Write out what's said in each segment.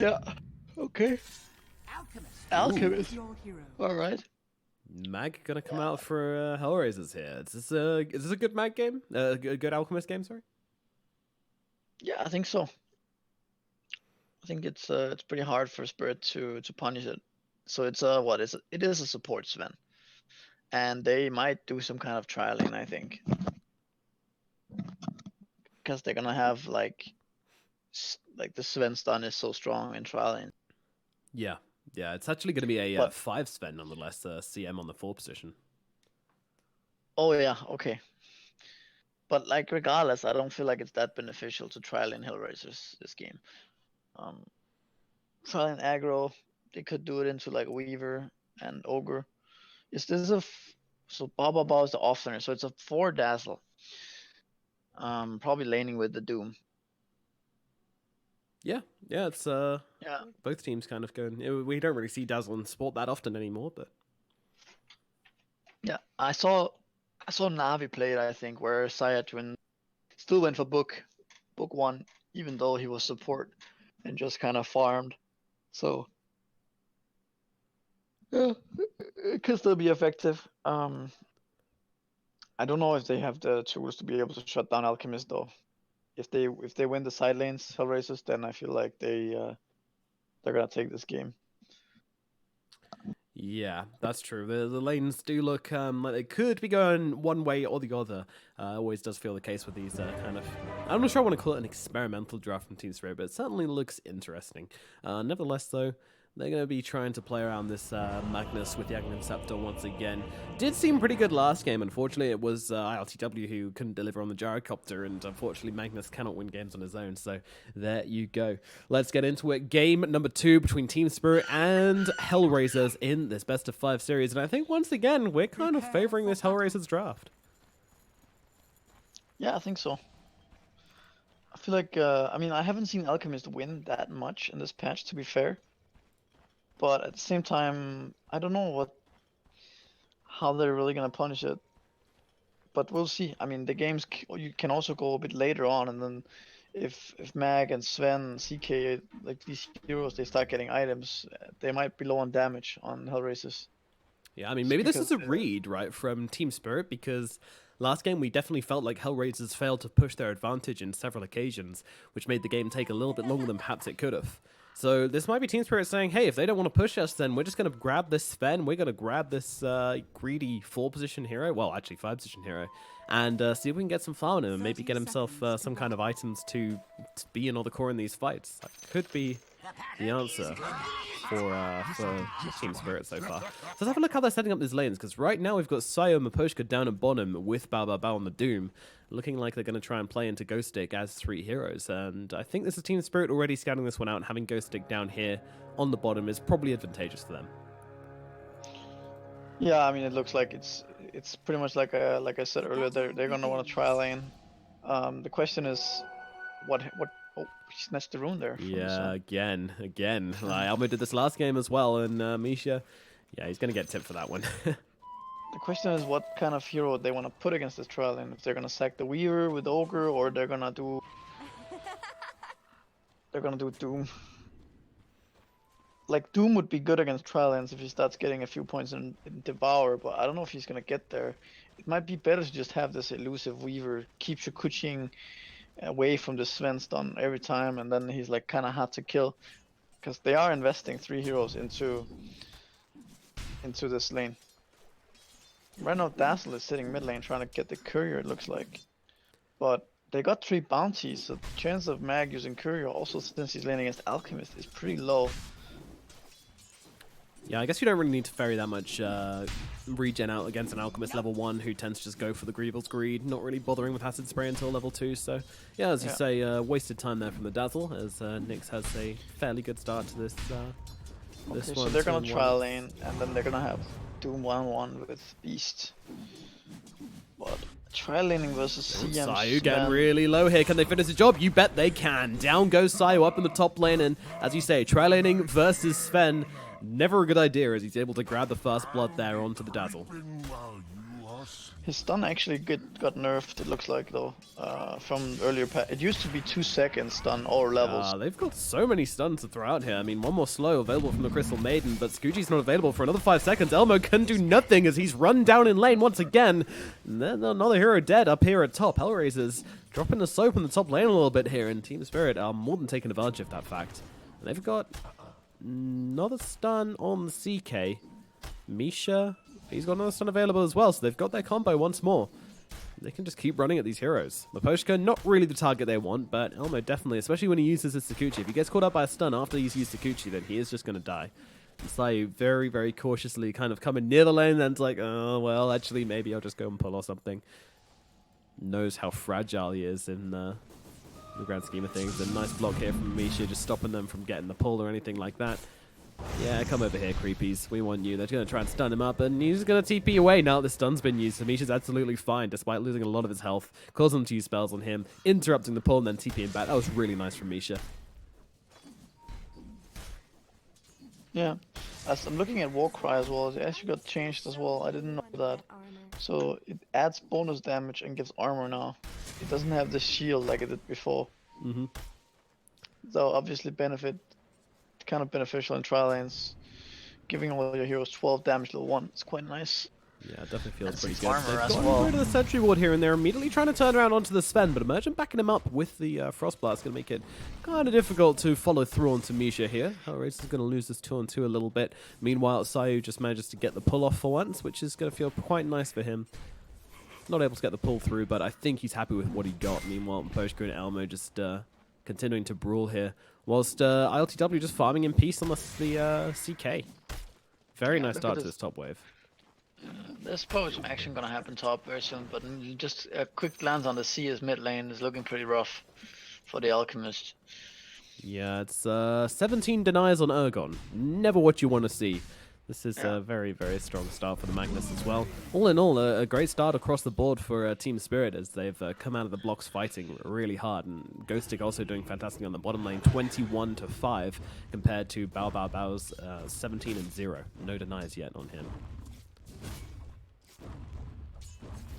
Yeah. Okay. Alchemist. All right. Mag gonna come out for HellRaisers here. Is this a good Mag game? A good Alchemist game, sorry? Yeah, I think so. I think it's pretty hard for Spirit to punish it. So it's it is a support Sven. And they might do some kind of trialing, I think. Because they're gonna have like the Sven stun is so strong in trialing. Yeah. Yeah, it's actually going to be a 5 Sven nonetheless, CM on the 4 position. Oh yeah, okay. But like regardless, I don't feel like it's that beneficial to trial in HellRaisers this game. Trial in aggro, they could do it into like Weaver and Ogre. Is this so Baba is the offlaner, so it's a 4 Dazzle. Probably laning with the Doom. Yeah, it's both teams kind of going. We don't really see Dazzle in sport that often anymore, but yeah, I saw Navi play it, I think, where Saya Twin still went for book 1, even though he was support and just kind of farmed. So yeah, it could still be effective. I don't know if they have the tools to be able to shut down Alchemist though. If they win the side lanes, HellRaisers, then I feel like they're gonna take this game. Yeah, that's true. The lanes do look like they could be going one way or the other. Always does feel the case with these kind of... I'm not sure I want to call it an experimental draft from Team Spirit, but it certainly looks interesting. Nevertheless, though, they're going to be trying to play around this Magnus with the Aghanim Scepter once again. Did seem pretty good last game. Unfortunately, it was ILTW who couldn't deliver on the gyrocopter, and unfortunately, Magnus cannot win games on his own. So there you go. Let's get into it. Game number 2 between Team Spirit and HellRaisers in this best of 5 series. And I think once again, we're kind of favoring this HellRaisers draft. Yeah, I think so. I feel like, I mean, I haven't seen Alchemist win that much in this patch, to be fair. But at the same time, I don't know how they're really gonna punish it. But we'll see. I mean, the games you can also go a bit later on, and then if Mag and Sven, CK, like these heroes, they start getting items, they might be low on damage on HellRaisers. Yeah, I mean, maybe this is a read, right, from Team Spirit, because last game we definitely felt like HellRaisers failed to push their advantage in several occasions, which made the game take a little bit longer than perhaps it could have. So this might be Team Spirit saying, hey, if they don't want to push us, then we're just going to grab this Sven, we're going to grab this greedy 4-position hero, well, actually 5-position hero, and see if we can get some farm in him and maybe get himself some kind of items to be another core in these fights. That could be the answer for Team Spirit so far. So let's have a look how they're setting up these lanes, because right now we've got Sayo and Maposhka down at bottom with Bao Bao Bao on the Doom, looking like they're going to try and play into Ghost Stick as 3 heroes. And I think this is Team Spirit already scouting this one out, and having Ghost Stick down here on the bottom is probably advantageous for them. Yeah, I mean, it looks like it's pretty much like I said earlier, they're gonna want to try lane. The question is, what? Oh, he snatched the rune there. Yeah, again. Like, Almo did this last game as well, and Misha, yeah, he's gonna get tipped for that one. The question is what kind of hero they want to put against this trial lane. If they're gonna sack the Weaver with Ogre, or they're gonna do Doom. Like, Doom would be good against trial lanes if he starts getting a few points in Devour, but I don't know if he's gonna get there. It might be better to just have this elusive Weaver keep Shikuching away from the Sven stun every time, and then he's like kind of hard to kill, because they are investing 3 heroes into this lane. Right now Dazzle is sitting mid lane trying to get the courier, it looks like, but they got 3 bounties, so the chance of Mag using courier, also since he's laning against Alchemist, is pretty low. Yeah, I guess you don't really need to ferry that much regen out against an Alchemist level 1 who tends to just go for the Greevil's Greed, not really bothering with Acid Spray until level 2. So, yeah, as you say, wasted time there from the Dazzle, as Nyx has a fairly good start to this Okay, so they're gonna trial lane, and then they're gonna have Doom 1-1 with Beast. But trial laning versus CM. Sayu getting really low here. Can they finish the job? You bet they can. Down goes Sayu up in the top lane, and as you say, trial laning versus Sven. Never a good idea, as he's able to grab the first blood there onto the Dazzle. His stun actually got nerfed, it looks like, though, from earlier It used to be 2 seconds stun or levels. They've got so many stuns to throw out here. I mean, one more slow available from the Crystal Maiden, but Scoochie's not available for another 5 seconds. Elmo can do nothing as he's run down in lane once again. And then another hero dead up here at top. HellRaisers dropping the soap in the top lane a little bit here, and Team Spirit are more than taking advantage of that fact. And they've got another stun on the CK. Misha, he's got another stun available as well, so they've got their combo once more. They can just keep running at these heroes. Miposhka, not really the target they want, but Elmo definitely, especially when he uses his Sakuchi. If he gets caught up by a stun after he's used Sakuchi, then he is just going to die. And Sayu very, very cautiously kind of coming near the lane, and it's like, oh, well, actually, maybe I'll just go and pull or something. Knows how fragile he is in the grand scheme of things. A nice block here from Misha, just stopping them from getting the pull or anything like that. Yeah, come over here, creepies. We want you. They're going to try and stun him up, and he's going to TP away now that the stun's been used. So Misha's absolutely fine, despite losing a lot of his health. Causing them to use spells on him, interrupting the pull, and then TPing back. That was really nice from Misha. Yeah, as I'm looking at Warcry as well, it actually got changed as well. I didn't know that. So it adds bonus damage and gives armor now. It doesn't have the shield like it did before. Mm-hmm. So obviously kind of beneficial in trial lanes. Giving all your heroes 12 damage level 1. It's quite nice. Yeah, it definitely feels That's pretty its good. armor They've as got well. rid of the Sentry Ward here, and they're immediately trying to turn around onto the Sven, but Emergent backing him up with the Frost Blast going to make it kind of difficult to follow through onto Misha here. HellRaisers is going to lose this 2-on-2 a little bit. Meanwhile, Sayu just manages to get the pull off for once, which is going to feel quite nice for him. Not able to get the pull through, but I think he's happy with what he got. Meanwhile, Poshka and Elmo just continuing to brawl here, whilst ILTW just farming in peace on the CK. Very nice start to this top wave. There's probably some action gonna happen top very soon, but just a quick glance on the CS mid lane is looking pretty rough for the Alchemist. Yeah, it's 17 denies on Ergon. Never what you want to see. This is a very, very strong start for the Magnus as well. All in all, a great start across the board for Team Spirit as they've come out of the blocks fighting really hard. And Ghostic also doing fantastic on the bottom lane, 21-5 compared to Bao Bao Bao's 17-0. No denies yet on him.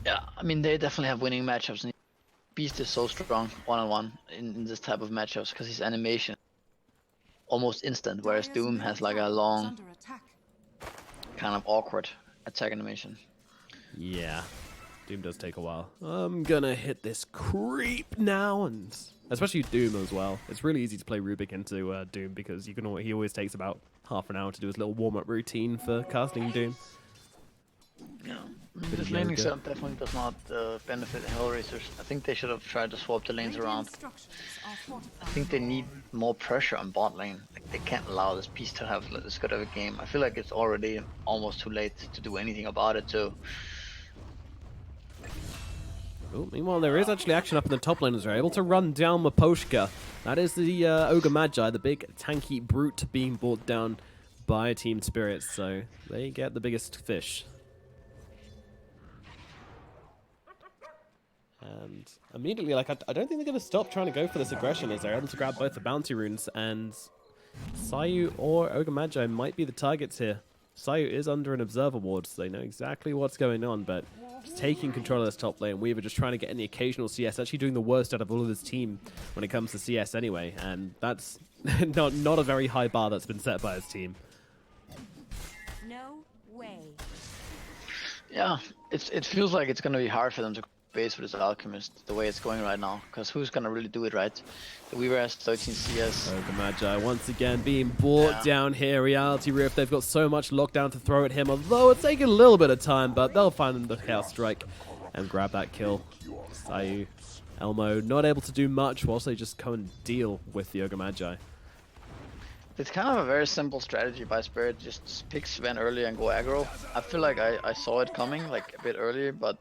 Yeah, I mean, they definitely have winning matchups. And Beast is so strong one-on-one in this type of matchups because his animation almost instant, whereas Doom has like a long, kind of awkward attack animation. Yeah, Doom does take a while. I'm gonna hit this creep now, and especially Doom as well. It's really easy to play Rubik into Doom because he always takes about half an hour to do his little warm-up routine for casting Doom. Yeah, this laning setup definitely does not benefit HellRaisers. I think they should have tried to swap the lanes around. I think they need more pressure on bot lane. Like, they can't allow this piece to have this good of a game. I feel like it's already almost too late to do anything about it too. Oh, meanwhile, there is actually action up in the top lane as they're able to run down Miposhka. That is the Ogre Magi, the big tanky brute being brought down by Team Spirit, so they get the biggest fish. And immediately, like, I don't think they're going to stop trying to go for this aggression as they're able to grab both the bounty runes, and Sayu or Ogre Magi might be the targets here. Sayu is under an observer ward, so they know exactly what's going on, but just taking control of this top lane. Weaver just trying to get in the occasional CS, actually doing the worst out of all of his team when it comes to CS anyway, and that's not a very high bar that's been set by his team. No way. Yeah, it feels like it's going to be hard for them to base with this Alchemist the way it's going right now, because who's gonna really do it right? The Weaver has 13 CS. Ogre Magi once again being brought down here. Reality Rift, they've got so much lockdown to throw at him, although it's taking a little bit of time, but they'll find the Chaos Strike and grab that kill. Sayu, Elmo not able to do much whilst they just go and deal with the Ogre Magi. It's kind of a very simple strategy by Spirit, just pick Sven early and go aggro. I feel like I saw it coming like a bit earlier, but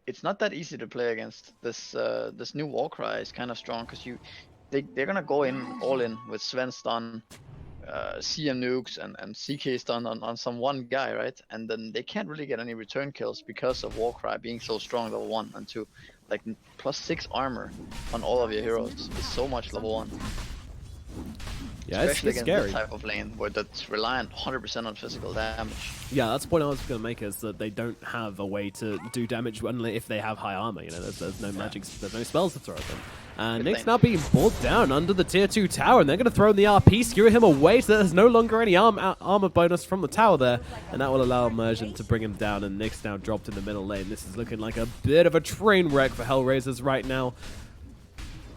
it's not that easy to play against. This this new Warcry is kind of strong because they're gonna go in all in with Sven stun, CM nukes and CK stun on some one guy, right? And then they can't really get any return kills because of Warcry being so strong level 1 and 2. Like +6 armor on all of your heroes is so much level 1. Yeah, Especially it's against scary. this type of lane where that's reliant 100% on physical damage. Yeah, that's the point I was going to make, is that they don't have a way to do damage only if they have high armor. You know, there's no magic, there's no spells to throw at them. And Nick's now being pulled down under the tier 2 tower, and they're going to throw in the RP, skewer him away, so there's no longer any armor bonus from the tower there, and that will allow Immersion to bring him down, and Nick's now dropped in the middle lane. This is looking like a bit of a train wreck for HellRaisers right now.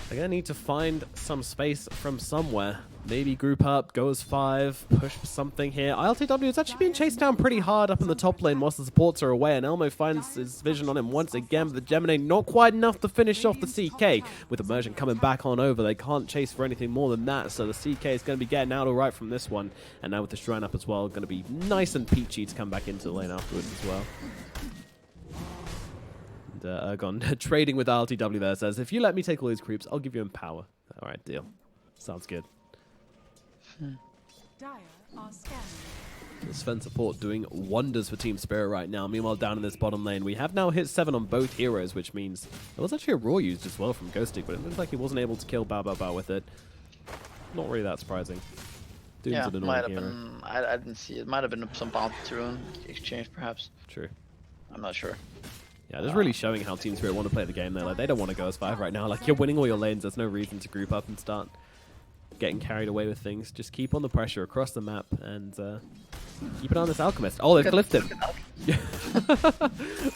They're going to need to find some space from somewhere. Maybe group up, go as 5, push for something here. ILTW is actually being chased down pretty hard up in the top lane whilst the supports are away, and Elmo finds his vision on him once again, but the Gemini not quite enough to finish off the CK. With Immersion coming back on over, they can't chase for anything more than that, so the CK is going to be getting out alright from this one. And now with the Shrine up as well, going to be nice and peachy to come back into the lane afterwards as well. Ergon trading with RLTW there says, if you let me take all these creeps, I'll give you Empower. Alright, deal. Sounds good. Sven support doing wonders for Team Spirit right now. Meanwhile, down in this bottom lane, we have now hit 7 on both heroes, which means there was actually a Raw used as well from Ghostic, but it looks like he wasn't able to kill Bao Bao Bao with it. Not really that surprising. Doom's Yeah, an might have hero. been. I didn't see it. Might have been some bounty to rune exchange, perhaps. True. I'm not sure. Yeah, just really showing how Team Spirit want to play the game there. Like, they don't want to go as 5 right now. Like, you're winning all your lanes. There's no reason to group up and start getting carried away with things. Just keep on the pressure across the map and keep an eye on this Alchemist. Oh, they've cliffed him.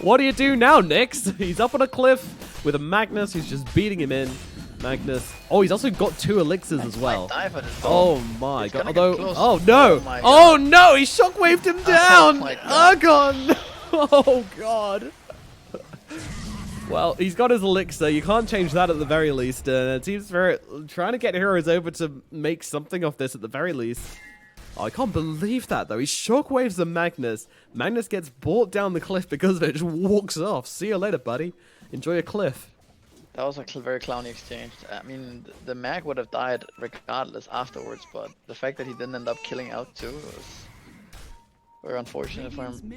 What do you do now, Nyx? He's up on a cliff with a Magnus who's just beating him in. Magnus. Oh, he's also got 2 elixirs as well. Oh my god. Although, oh no. Oh no, he shockwaved him down. Ergon. Oh god. Well, he's got his elixir. You can't change that at the very least. Team Spirit trying to get heroes over to make something of this at the very least. Oh, I can't believe that, though. He shockwaves the Magnus. Magnus gets brought down the cliff because of it. Just walks off. See you later, buddy. Enjoy your cliff. That was a very clowny exchange. I mean, the Mag would have died regardless afterwards, but the fact that he didn't end up killing out too was very unfortunate for him.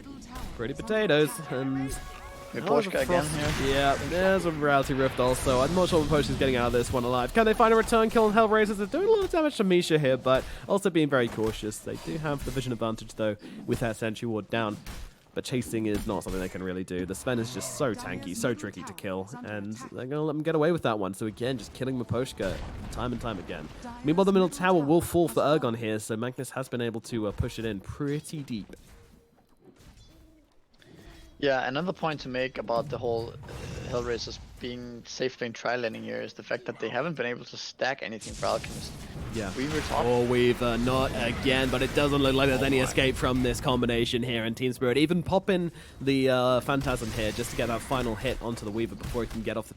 Pretty potatoes. And Miposhka again here. Yeah, there's a Reality Rift also. I'm not sure Miposhka's getting out of this one alive. Can they find a return kill on HellRaisers? They're doing a lot of damage to Misha here, but also being very cautious. They do have the vision advantage, though, with that Sentry Ward down. But chasing is not something they can really do. The Sven is just so tanky, so tricky to kill, and they're going to let them get away with that one. So again, just killing Miposhka time and time again. Meanwhile, the middle tower will fall for Ergon here, so Magnus has been able to push it in pretty deep. Yeah, another point to make about the whole HellRaisers being safe lane tri-laning here is the fact that they haven't been able to stack anything for Alchemist. Yeah. Weaver top. Oh, Weaver, not again, but it doesn't look like there's any escape from this combination here in Team Spirit. Even popping the Phantasm here just to get that final hit onto the Weaver before he can get off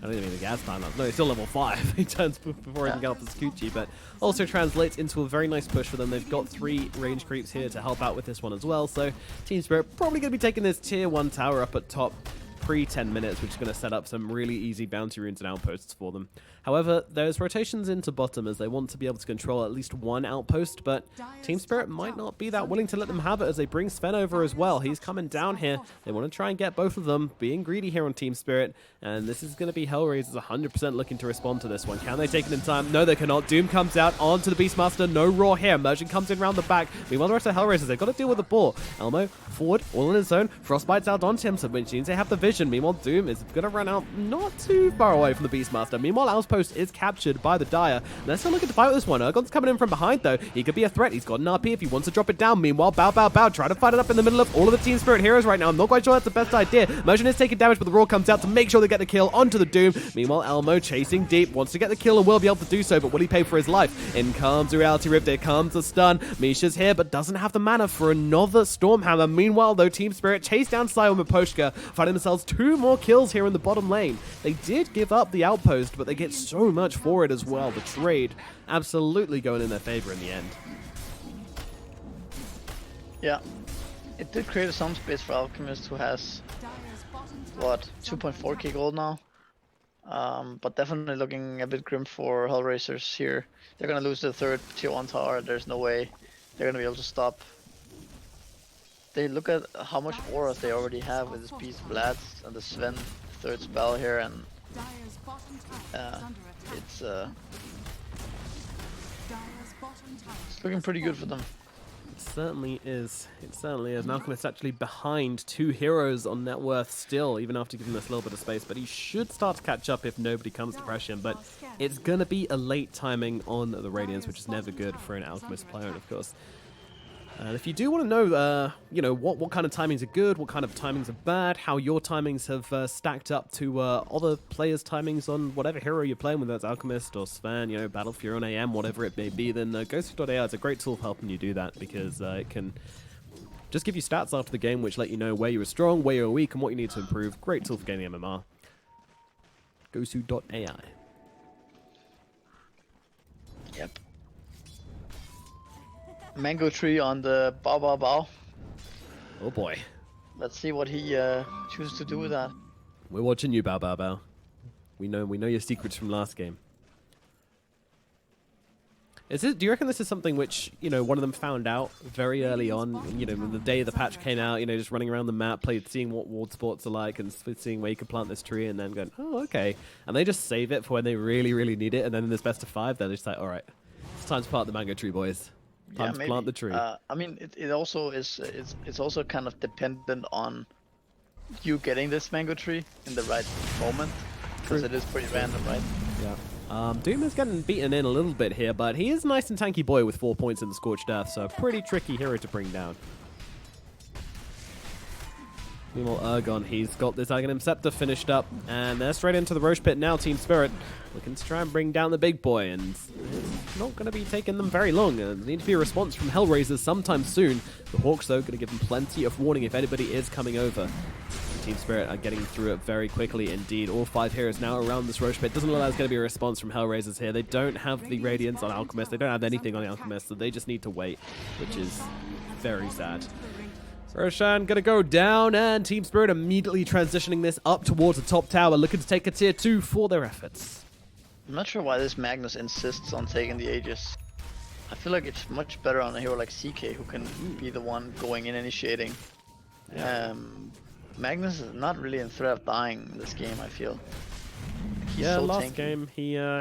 I don't even mean the gas time up. No, he's still level 5. He turns before he can get off the Scoochie, but also translates into a very nice push for them. They've got 3 range creeps here to help out with this one as well, so Team Spirit probably going to be taking this tier 1 tower up at top pre-10 minutes, which is going to set up some really easy bounty runes and outposts for them. However, there's rotations into bottom as they want to be able to control at least 1 outpost, but Team Spirit might not be that willing to let them have it as they bring Sven over as well. He's coming down here. They want to try and get both of them, being greedy here on Team Spirit, and this is going to be HellRaisers 100% looking to respond to this one. Can they take it in time? No, they cannot. Doom comes out onto the Beastmaster. No Raw here. Immersion comes in around the back. Meanwhile, the rest of HellRaisers, they've got to deal with the ball. Elmo, forward, all in his zone. Frostbite's out onto him, so which means they have the vision. Meanwhile, Doom is going to run out not too far away from the Beastmaster. Meanwhile, Outpost is captured by the Dire. They're still looking to fight with this one. Ergon's coming in from behind, though. He could be a threat. He's got an RP if he wants to drop it down. Meanwhile, Bao Bao Bao trying to fight it up in the middle of all of the Team Spirit heroes right now. I'm not quite sure that's the best idea. Immersion is taking damage, but the Raw comes out to make sure they get the kill onto the Doom. Meanwhile, Elmo chasing deep, wants to get the kill and will be able to do so, but will he pay for his life? In comes the Reality Rift. There comes the stun. Misha's here, but doesn't have the mana for another Stormhammer. Meanwhile, though, Team Spirit chase down Sio and Miposhka, finding themselves 2 more kills here in the bottom lane. They did give up the outpost, but they get so much for it as well. The trade absolutely going in their favor in the end. Yeah, it did create some space for Alchemist, who has, what, 2.4k gold now? But definitely looking a bit grim for HellRaisers here. They're gonna lose the 3rd tier 1 tower. There's no way they're gonna be able to stop. They look at how much auras they already have with this Beast Blast and the Sven 3rd spell here, and it's It's looking pretty good for them. It certainly is. It certainly is. And Alchemist actually behind 2 heroes on net worth still, even after giving this a little bit of space. But he should start to catch up if nobody comes to pressure him. But it's going to be a late timing on the Radiance, which is never good for an Alchemist player, and of course. And if you do want to know, you know, what kind of timings are good, what kind of timings are bad, how your timings have stacked up to other players' timings on whatever hero you're playing, whether that's Alchemist or Sven, you know, Battle Fury on AM, whatever it may be, then GoSu.ai is a great tool for helping you do that, because it can just give you stats after the game which let you know where you were strong, where you were weak, and what you need to improve. Great tool for gaining MMR. GoSu.ai. Yep. Mango tree on the bow bow bow. Oh boy. Let's see what he chooses to do with that. We're watching you, Bow Bow Bow. We know your secrets from last game. Do you reckon this is something which, you know, one of them found out very early on, you know, the day the patch came out, you know, just running around the map, seeing what ward sports are like and seeing where you can plant this tree and then going, oh, okay. And they just save it for when they really, really need it. And then in this best of 5, they're just like, all right, it's time to plant the mango tree, boys. Time to plant the tree. I mean, it also is. It's also kind of dependent on you getting this mango tree in the right moment, because it is pretty random, right? Yeah. Doom is getting beaten in a little bit here, but he is a nice and tanky boy with 4 points in the Scorched Earth, so a pretty tricky hero to bring down. Meanwhile, Ergon, he's got this Aghanim Scepter finished up, and they're straight into the Roche Pit now, Team Spirit. Looking to try and bring down the big boy, and it's not going to be taking them very long. There needs to be a response from HellRaisers sometime soon. The Hawks, though, going to give them plenty of warning if anybody is coming over. Team Spirit are getting through it very quickly indeed. All 5 heroes now around this Roche Pit. Doesn't look like there's going to be a response from HellRaisers here. They don't have the Radiance on Alchemist. They don't have anything on the Alchemist, so they just need to wait, which is very sad. Roshan gonna go down, and Team Spirit immediately transitioning this up towards the top tower, looking to take a tier 2 for their efforts. I'm not sure why this Magnus insists on taking the Aegis. I feel like it's much better on a hero like CK, who can be the one going in initiating. Yeah. Magnus is not really in threat of dying in this game, I feel. He's so last tanky. game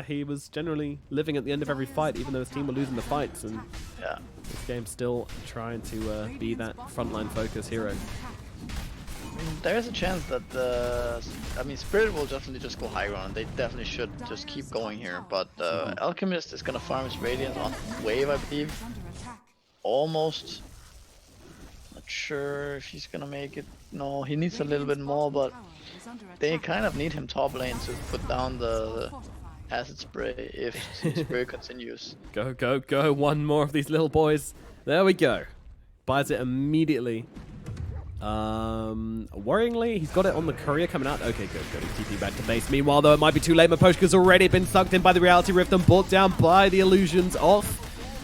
he was generally living at the end of every fight, even though his team were losing the fights, and yeah, this game's still trying to be that frontline focus hero. There is a chance that I mean, Spirit will definitely just go high ground. They definitely should just keep going here, but Alchemist is gonna farm his Radiance on wave, I believe. Almost. Not sure if he's gonna make it. No, he needs a little bit more, but they kind of need him top lane to put down the acid spray if spray continues. Go, go, go. One more of these little boys. There we go. Buys it immediately. Worryingly, he's got it on the courier coming out. Okay, good, good. He's TP back to base. Meanwhile, though, it might be too late. Maposhka's already been sucked in by the Reality Rift and brought down by the illusions of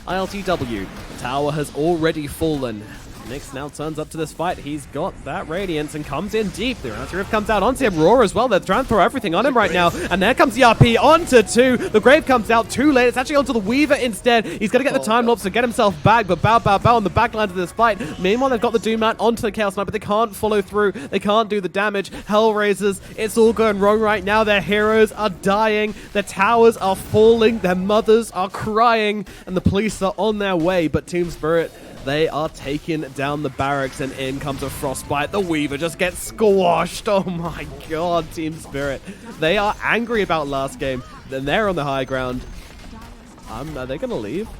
ILTW. The tower has already fallen. Nyx now turns up to this fight. He's got that Radiance and comes in deep. The Reality Rift comes out onto him. Roar as well. They're trying to throw everything on him right now. And there comes the RP onto 2. The Grave comes out too late. It's actually onto the Weaver instead. He's going to get the time lapse to get himself back. But Bow Bow Bow on the back line of this fight. Meanwhile, they've got the Doom Knight onto the Chaos Knight, but they can't follow through. They can't do the damage. HellRaisers, it's all going wrong right now. Their heroes are dying. Their towers are falling. Their mothers are crying. And the police are on their way. But Team Spirit, they are taking down the barracks, and in comes a Frostbite. The Weaver just gets squashed. Oh my god, Team Spirit. They are angry about last game. Then they're on the high ground. Are they going to leave?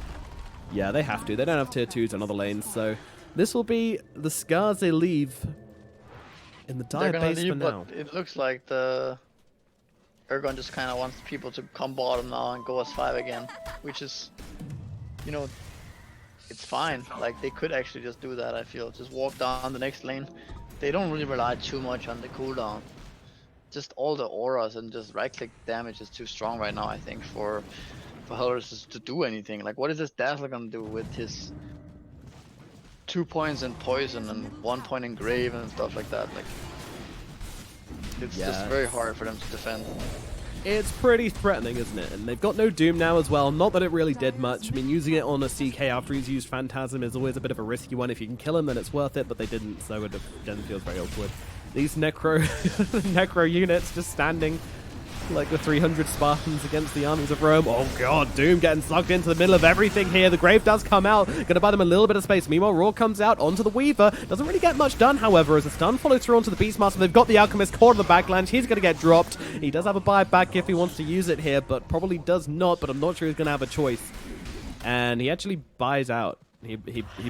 Yeah, they have to. They don't have tier 2s on other lanes, so this will be the scars they leave in the dire base for now. But it looks like the Ergon just kind of wants people to come bottom now and go as 5 again, which is, you know, it's fine. Like, they could actually just do that, I feel. Just walk down the next lane. They don't really rely too much on the cooldown. Just all the auras and just right-click damage is too strong right now, I think, for HellRaisers to do anything. Like, what is this Dazzler gonna do with his 2 points in poison and 1 point in grave and stuff like that? Like, it's just very hard for them to defend. It's pretty threatening, isn't it? And they've got no Doom now as well. Not that it really did much. I mean, using it on a CK after he's used Phantasm is always a bit of a risky one. If you can kill him, then it's worth it, but they didn't, so it generally feels very awkward. These Necro Necro units just standing Like the 300 Spartans against the armies of Rome. Oh god, Doom getting sucked into the middle of everything here. The Grave does come out, gonna buy them a little bit of space. Meanwhile, Raw comes out onto the Weaver. Doesn't really get much done, however, as a stun follows through onto the Beastmaster. They've got the Alchemist caught on the backline. He's gonna get dropped. He does have a buyback if he wants to use it here, but probably does not, but I'm not sure he's gonna have a choice. And he actually buys out. He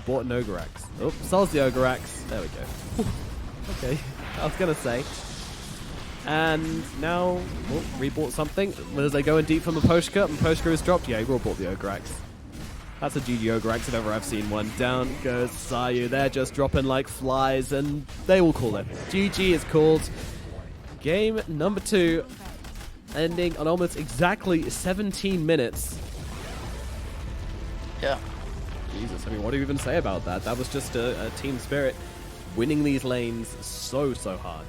bought an Ogreax. Oh, sells the Ogreax. There we go. Okay, I was gonna say. And now, rebought something. As they go in deep from the Poshka, and Poshka is dropped. Yeah, he bought the Ogreax. That's a GG Ogreax if ever I've seen one. Down goes Sayu. They're just dropping like flies, and they will call it. GG is called. Game number 2, ending on almost exactly 17 minutes. Yeah. Jesus, I mean, what do you even say about that? That was just a team spirit winning these lanes so hard.